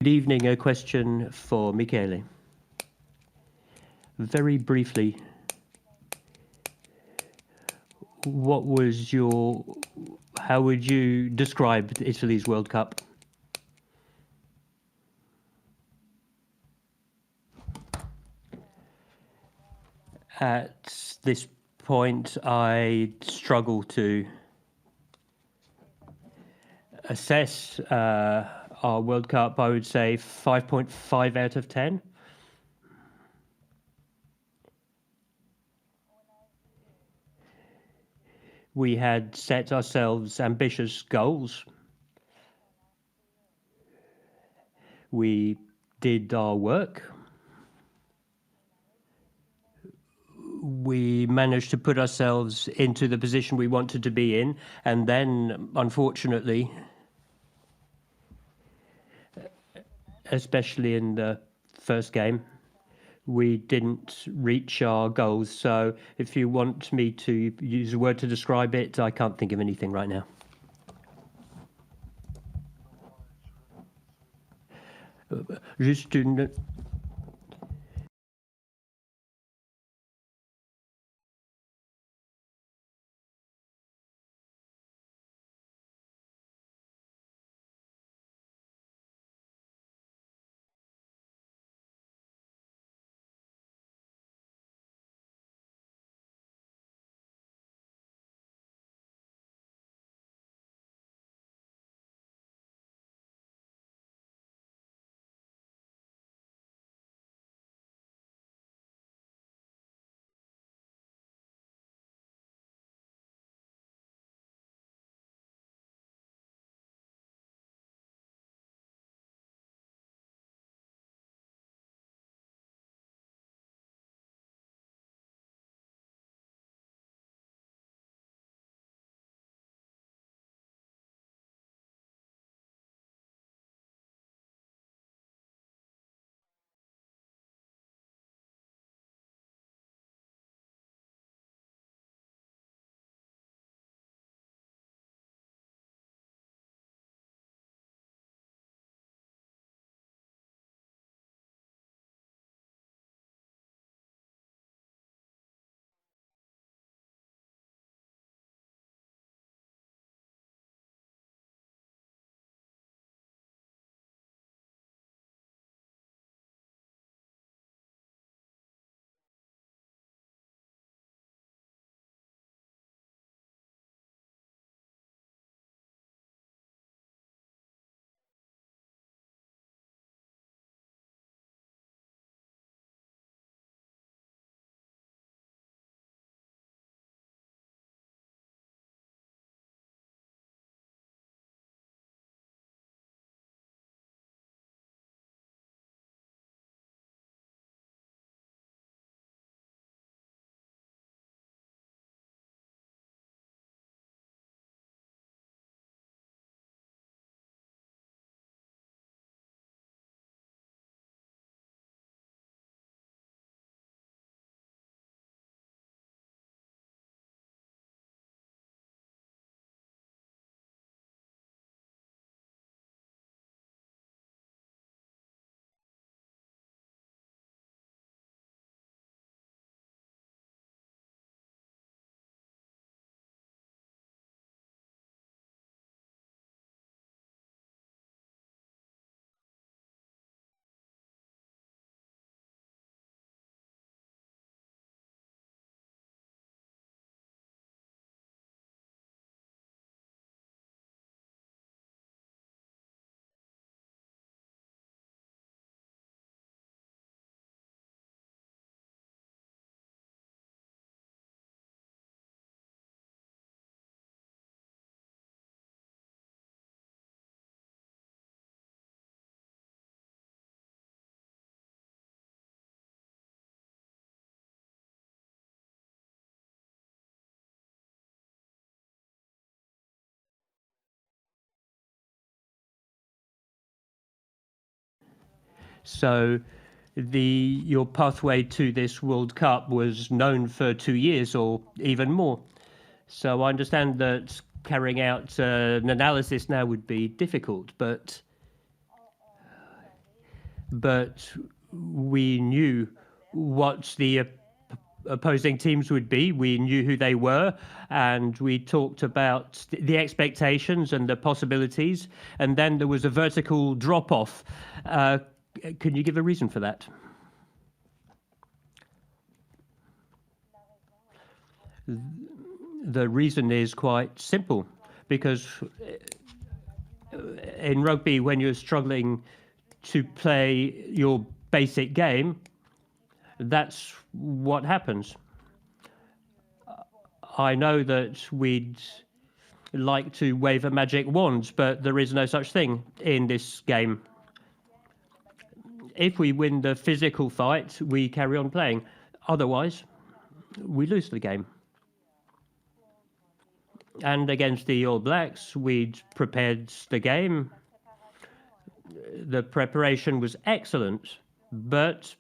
Good evening. A question for Michele. Very briefly, how would you describe Italy's World Cup? At this point, I struggle to assess our World Cup. I would say 5.5 out of 10. We had set ourselves ambitious goals. We did our work. We managed to put ourselves into the position we wanted to be in, and then, unfortunately, especially in the first game, we didn't reach our goals. So if you want me to use a word to describe it, I can't think of anything right now. Juste une... So your pathway to this World Cup was known for 2 years or even more. So I understand that carrying out an analysis now would be difficult, but but we knew what the opposing teams would be. We knew who they were, and we talked about the expectations and the possibilities. And then there was a vertical drop-off. Can you give a reason for that? The reason is quite simple, because in rugby, when you're struggling to play your basic game, that's what happens. I know that we'd like to wave a magic wand, but there is no such thing in this game. If we win the physical fight, we carry on playing. Otherwise, we lose the game. And against the All Blacks, we'd prepared the game. The preparation was excellent, but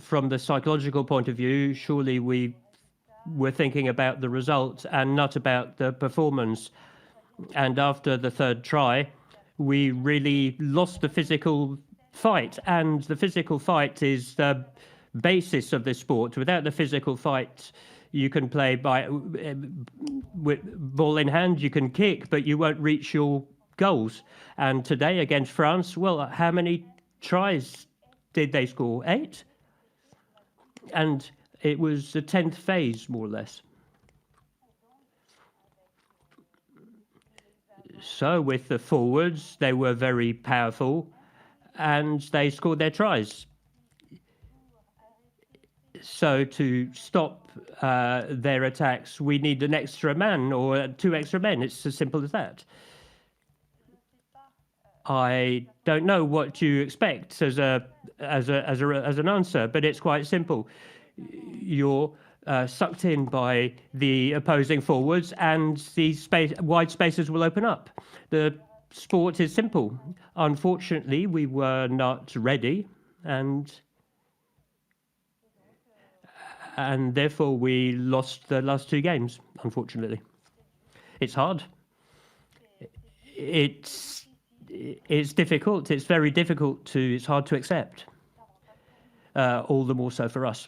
from the psychological point of view, surely we were thinking about the result and not about the performance. And after the third try, we really lost the physical fight. And the physical fight is the basis of this sport. Without the physical fight, you can play by with ball in hand, you can kick, but you won't reach your goals. And today against France, well, how many tries did they score? 8? And it was the 10th phase, more or less. So with the forwards, they were very powerful, and they scored their tries. So to stop their attacks, we need an extra man or 2 extra men. It's as simple as that. I don't know what you expect as an answer, but it's quite simple. You're sucked in by the opposing forwards, and the wide spaces will open up. The sport is simple. Unfortunately, we were not ready, and therefore we lost the last 2 games, unfortunately. It's hard. It's difficult. It's very difficult it's hard to accept. All the more so for us.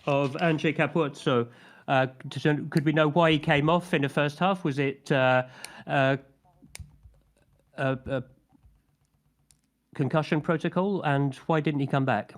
Of Ange Capuzzo. Could we know why he came off in the first half? Was it a concussion protocol, and why didn't he come back?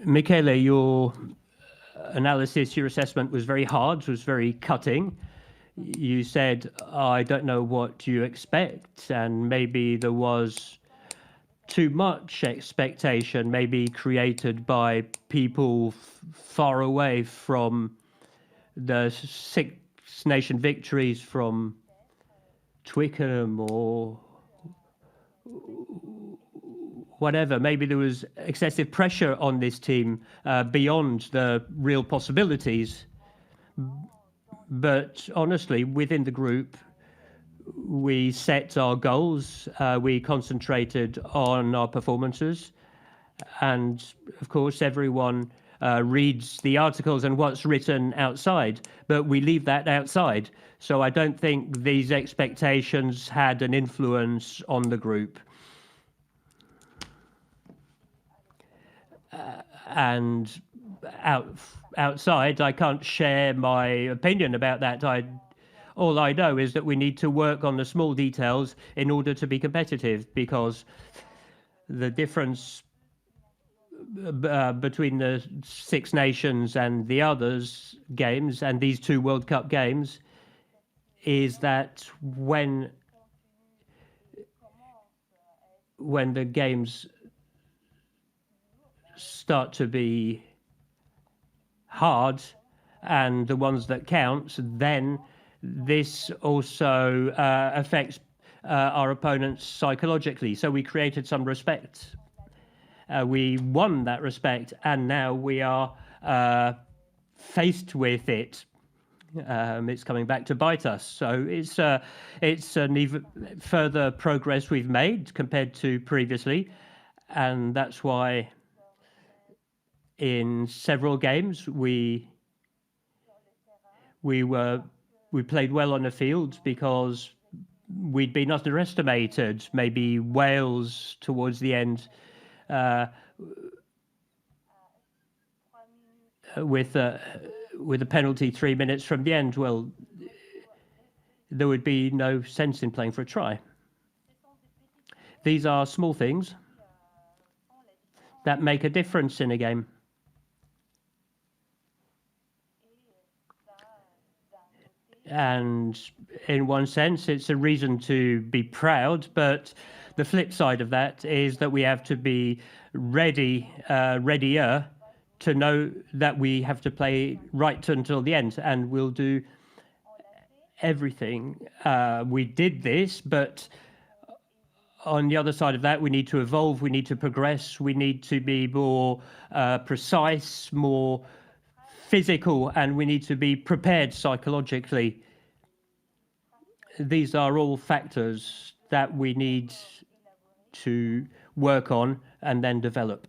Michele, your analysis, your assessment was very hard, was very cutting. You said, I don't know what you expect, and maybe there was too much expectation, maybe created by people far away from the Six Nation victories from Twickenham or whatever. Maybe there was excessive pressure on this team beyond the real possibilities. But honestly, within the group, we set our goals, we concentrated on our performances, and of course, everyone reads the articles and what's written outside, but we leave that outside. So I don't think these expectations had an influence on the group. And outside, I can't share my opinion about that. All I know is that we need to work on the small details in order to be competitive, because the difference between the Six Nations and the others games and these two World Cup games is that when the games start to be hard and the ones that count, then this also affects our opponents psychologically. So we created some respect. We won that respect, and now we are faced with it. It's coming back to bite us. So it's an even further progress we've made compared to previously, and that's why in several games we played well on the field because we'd been underestimated. Maybe Wales towards the end with a penalty 3 minutes from the end. Well, there would be no sense in playing for a try. These are small things that make a difference in a game. And in one sense, it's a reason to be proud, but the flip side of that is that we have to be readier to know that we have to play right until the end, and we'll do everything. We did this, but on the other side of that, we need to evolve, we need to progress, we need to be more precise, more physical, and we need to be prepared psychologically. These are all factors that we need to work on and then develop.